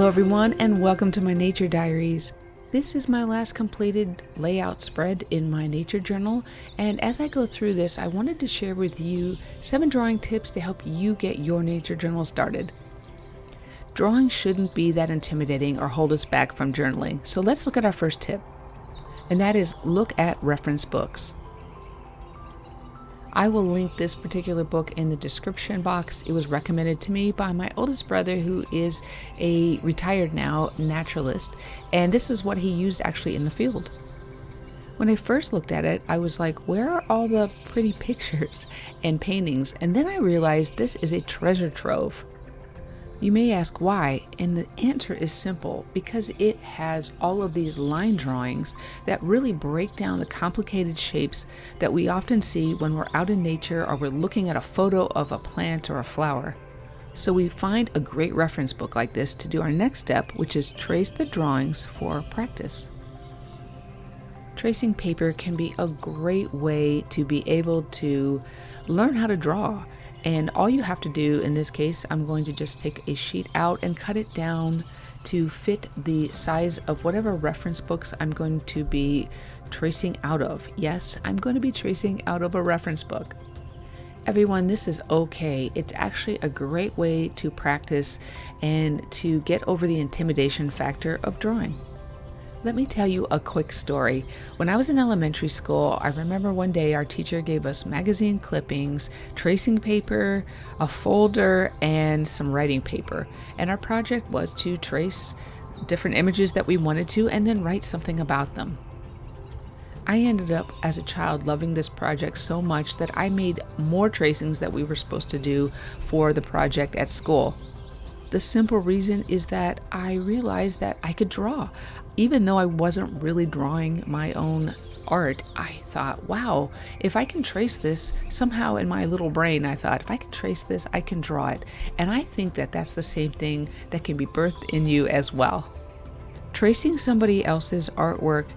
Hello everyone, and welcome to my Nature Diaries. This is my last completed layout spread in my nature journal, and as I go through this, I wanted to share with you 7 drawing tips to help you get your nature journal started. Drawing shouldn't be that intimidating or hold us back from journaling, so let's look at our first tip, and that is look at reference books. I will link this particular book in the description box. It was recommended to me by my oldest brother, who is a retired now naturalist, and this is what he used actually in the field. When I first looked at it, I was like, where are all the pretty pictures and paintings? And then I realized this is a treasure trove. You may ask why, and the answer is simple, because it has all of these line drawings that really break down the complicated shapes that we often see when we're out in nature or we're looking at a photo of a plant or a flower. So we find a great reference book like this to do our next step, which is trace the drawings for practice. Tracing paper can be a great way to be able to learn how to draw. And all you have to do, in this case, I'm going to just take a sheet out and cut it down to fit the size of whatever reference books I'm going to be tracing out of. Yes, I'm going to be tracing out of a reference book. Everyone, this is okay. It's actually a great way to practice and to get over the intimidation factor of drawing. Let me tell you a quick story. When I was in elementary school, I remember one day our teacher gave us magazine clippings, tracing paper, a folder, and some writing paper. And our project was to trace different images that we wanted to and then write something about them. I ended up as a child loving this project so much that I made more tracings that we were supposed to do for the project at school. The simple reason is that I realized that I could draw. Even though I wasn't really drawing my own art, I thought, wow, if I can trace this, somehow in my little brain, I thought, if I can trace this, I can draw it. And I think that that's the same thing that can be birthed in you as well. Tracing somebody else's artwork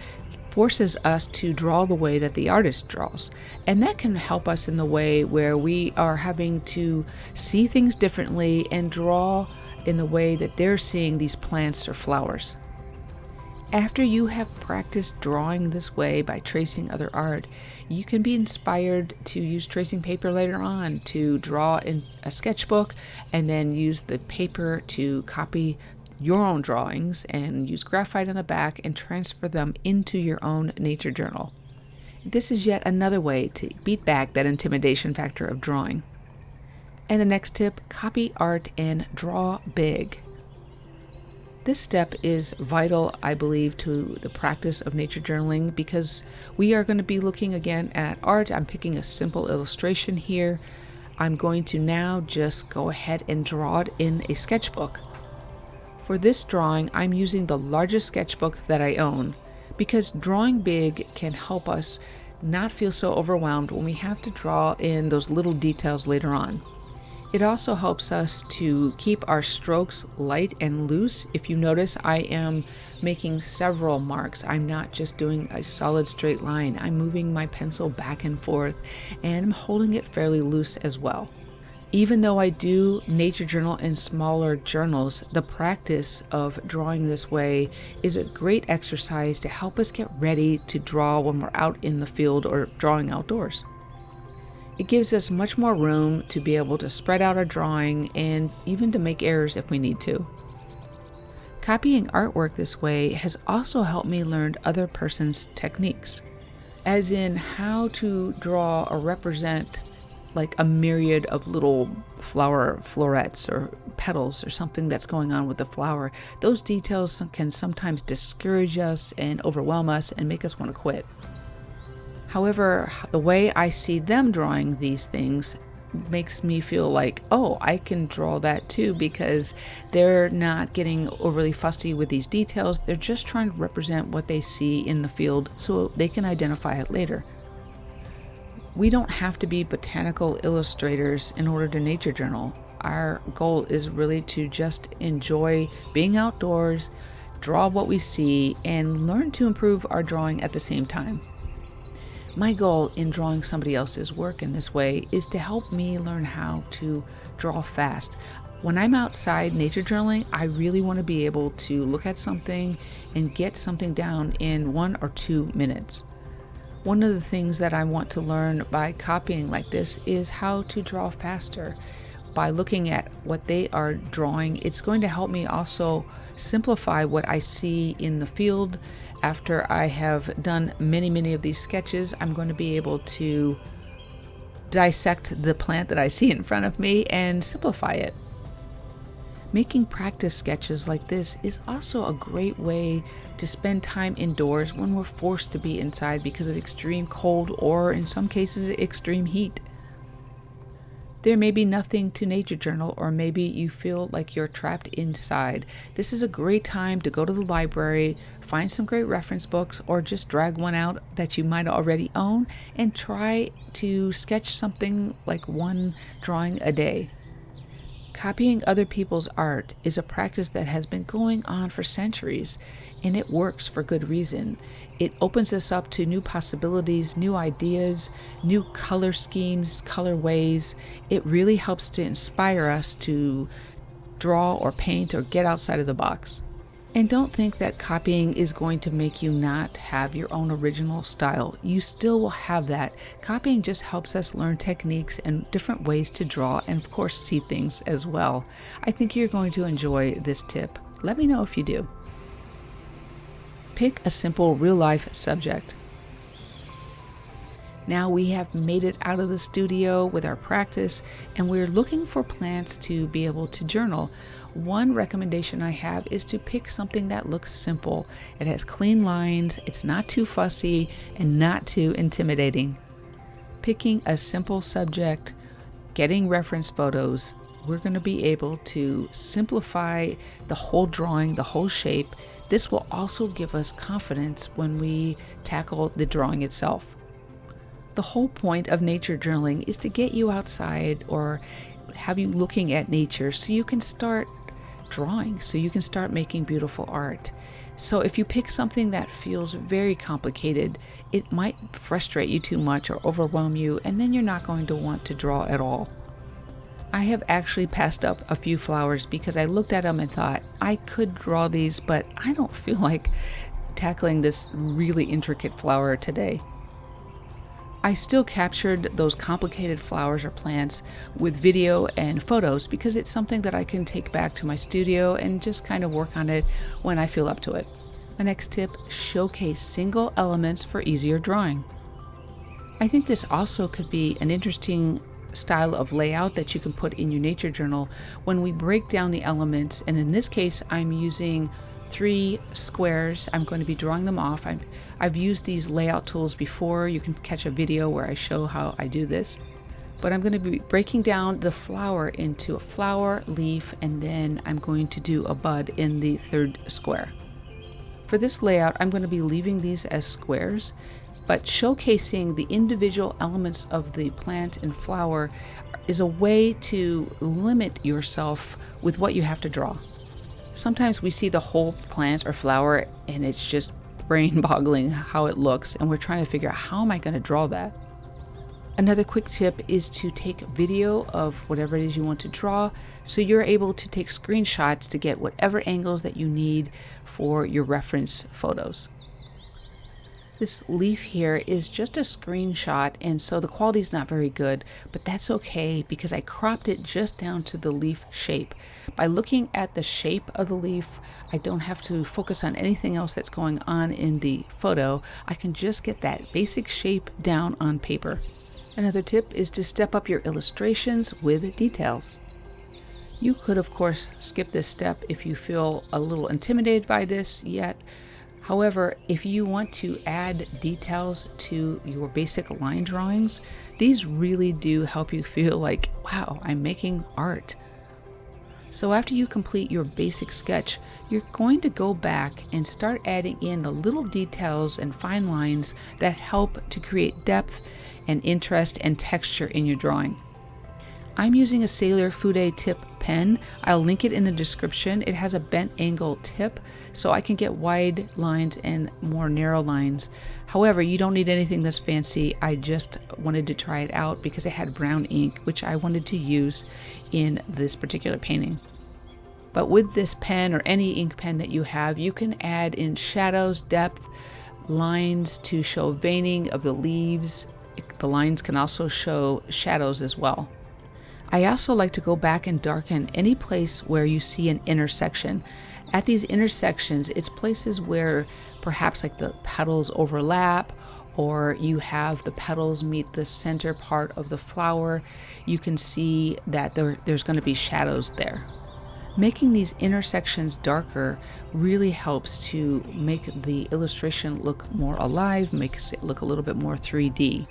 forces us to draw the way that the artist draws. And that can help us in the way where we are having to see things differently and draw in the way that they're seeing these plants or flowers. After you have practiced drawing this way by tracing other art, you can be inspired to use tracing paper later on to draw in a sketchbook and then use the paper to copy your own drawings and use graphite on the back and transfer them into your own nature journal. This is yet another way to beat back that intimidation factor of drawing. And the next tip, copy art and draw big. This step is vital, I believe, to the practice of nature journaling because we are going to be looking again at art. I'm picking a simple illustration here. I'm going to now just go ahead and draw it in a sketchbook. For this drawing, I'm using the largest sketchbook that I own because drawing big can help us not feel so overwhelmed when we have to draw in those little details later on. It also helps us to keep our strokes light and loose. If you notice, I am making several marks. I'm not just doing a solid straight line. I'm moving my pencil back and forth, and I'm holding it fairly loose as well. Even though I do nature journal in smaller journals, the practice of drawing this way is a great exercise to help us get ready to draw when we're out in the field or drawing outdoors. It gives us much more room to be able to spread out our drawing and even to make errors if we need to. Copying artwork this way has also helped me learn other person's techniques, as in how to draw or represent like a myriad of little flower florets or petals or something that's going on with the flower. Those details can sometimes discourage us and overwhelm us and make us want to quit. However, the way I see them drawing these things makes me feel like, oh, I can draw that too, because they're not getting overly fussy with these details. They're just trying to represent what they see in the field so they can identify it later. We don't have to be botanical illustrators in order to nature journal. Our goal is really to just enjoy being outdoors, draw what we see, and learn to improve our drawing at the same time. My goal in drawing somebody else's work in this way is to help me learn how to draw fast. When I'm outside nature journaling, I really want to be able to look at something and get something down in 1 or 2 minutes. One of the things that I want to learn by copying like this is how to draw faster. By looking at what they are drawing, it's going to help me also simplify what I see in the field. After I have done many of these sketches, I'm going to be able to dissect the plant that I see in front of me and simplify it. Making practice sketches like this is also a great way to spend time indoors when we're forced to be inside because of extreme cold or, in some cases, extreme heat. There may be nothing to nature journal, or maybe you feel like you're trapped inside. This is a great time to go to the library, find some great reference books, or just drag one out that you might already own and try to sketch something like 1 drawing a day. Copying other people's art is a practice that has been going on for centuries, and it works for good reason. It opens us up to new possibilities, new ideas, new color schemes, color ways. It really helps to inspire us to draw or paint or get outside of the box. And don't think that copying is going to make you not have your own original style. You still will have that. Copying just helps us learn techniques and different ways to draw and, of course, see things as well. I think you're going to enjoy this tip. Let me know if you do. Pick a simple real-life subject. Now we have made it out of the studio with our practice, and we're looking for plants to be able to journal. One recommendation I have is to pick something that looks simple. It has clean lines, it's not too fussy, and not too intimidating. Picking a simple subject, getting reference photos, we're going to be able to simplify the whole drawing, the whole shape. This will also give us confidence when we tackle the drawing itself. The whole point of nature journaling is to get you outside or have you looking at nature so you can start drawing, so you can start making beautiful art. So if you pick something that feels very complicated, it might frustrate you too much or overwhelm you, and then you're not going to want to draw at all. I have actually passed up a few flowers because I looked at them and thought, I could draw these, but I don't feel like tackling this really intricate flower today. I still captured those complicated flowers or plants with video and photos because it's something that I can take back to my studio and just kind of work on it when I feel up to it. My next tip, showcase single elements for easier drawing. I think this also could be an interesting style of layout that you can put in your nature journal when we break down the elements, and in this case I'm using 3 squares. I'm going to be drawing them off. I've used these layout tools before. You can catch a video where I show how I do this. But I'm going to be breaking down the flower into a flower, leaf, and then I'm going to do a bud in the 3rd square. For this layout, I'm going to be leaving these as squares, but showcasing the individual elements of the plant and flower is a way to limit yourself with what you have to draw. Sometimes we see the whole plant or flower and it's just brain-boggling how it looks, and we're trying to figure out how am I going to draw that. Another quick tip is to take video of whatever it is you want to draw so you're able to take screenshots to get whatever angles that you need for your reference photos. This leaf here is just a screenshot, and so the quality is not very good, but that's okay because I cropped it just down to the leaf shape. By looking at the shape of the leaf, I don't have to focus on anything else that's going on in the photo. I can just get that basic shape down on paper. Another tip is to step up your illustrations with details. You could, of course, skip this step if you feel a little intimidated by this yet. However, if you want to add details to your basic line drawings, these really do help you feel like, wow, I'm making art. So after you complete your basic sketch, you're going to go back and start adding in the little details and fine lines that help to create depth and interest and texture in your drawing. I'm using a Sailor Fude tip pen. I'll link it in the description. It has a bent angle tip, so I can get wide lines and more narrow lines. However, you don't need anything that's fancy. I just wanted to try it out because it had brown ink, which I wanted to use in this particular painting. But with this pen or any ink pen that you have, you can add in shadows, depth, lines to show veining of the leaves. The lines can also show shadows as well. I also like to go back and darken any place where you see an intersection. At these intersections, it's places where perhaps like the petals overlap, or you have the petals meet the center part of the flower. You can see that there's going to be shadows there. Making these intersections darker really helps to make the illustration look more alive, makes it look a little bit more 3D.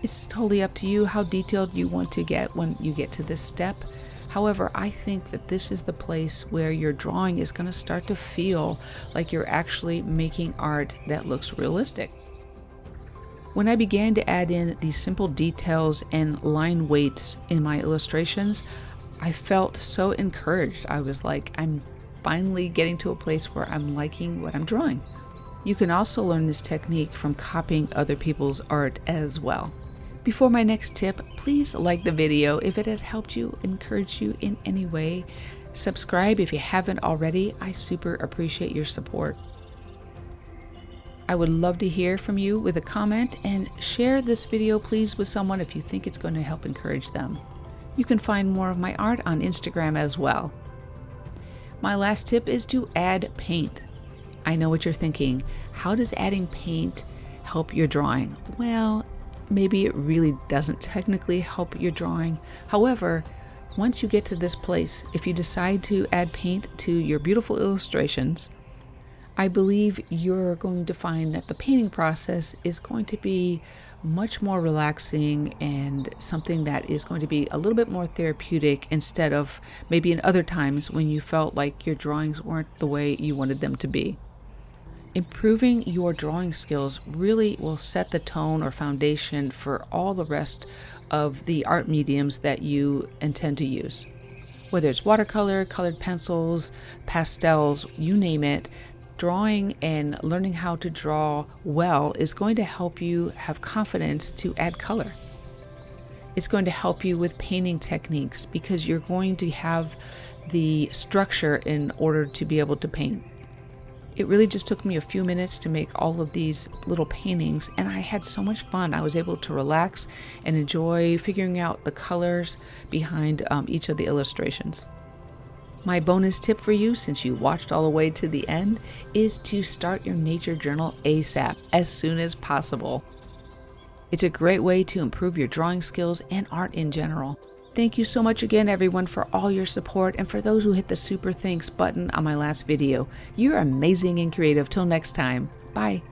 It's totally up to you how detailed you want to get when you get to this step. However, I think that this is the place where your drawing is going to start to feel like you're actually making art that looks realistic. When I began to add in these simple details and line weights in my illustrations, I felt so encouraged. I was like, I'm finally getting to a place where I'm liking what I'm drawing. You can also learn this technique from copying other people's art as well. Before my next tip, please like the video if it has helped you, encouraged you in any way. Subscribe if you haven't already. I super appreciate your support. I would love to hear from you with a comment, and share this video please with someone if you think it's going to help encourage them. You can find more of my art on Instagram as well. My last tip is to add paint. I know what you're thinking. How does adding paint help your drawing? Well, maybe it really doesn't technically help your drawing. However, once you get to this place, if you decide to add paint to your beautiful illustrations, I believe you're going to find that the painting process is going to be much more relaxing and something that is going to be a little bit more therapeutic, instead of maybe in other times when you felt like your drawings weren't the way you wanted them to be. Improving your drawing skills really will set the tone or foundation for all the rest of the art mediums that you intend to use. Whether it's watercolor, colored pencils, pastels, you name it, drawing and learning how to draw well is going to help you have confidence to add color. It's going to help you with painting techniques because you're going to have the structure in order to be able to paint. It really just took me a few minutes to make all of these little paintings, and I had so much fun. I was able to relax and enjoy figuring out the colors behind each of the illustrations. My bonus tip for you, since you watched all the way to the end, is to start your nature journal ASAP, as soon as possible. It's a great way to improve your drawing skills and art in general. Thank you so much again, everyone, for all your support, and for those who hit the super thanks button on my last video. You're amazing and creative. Till next time. Bye.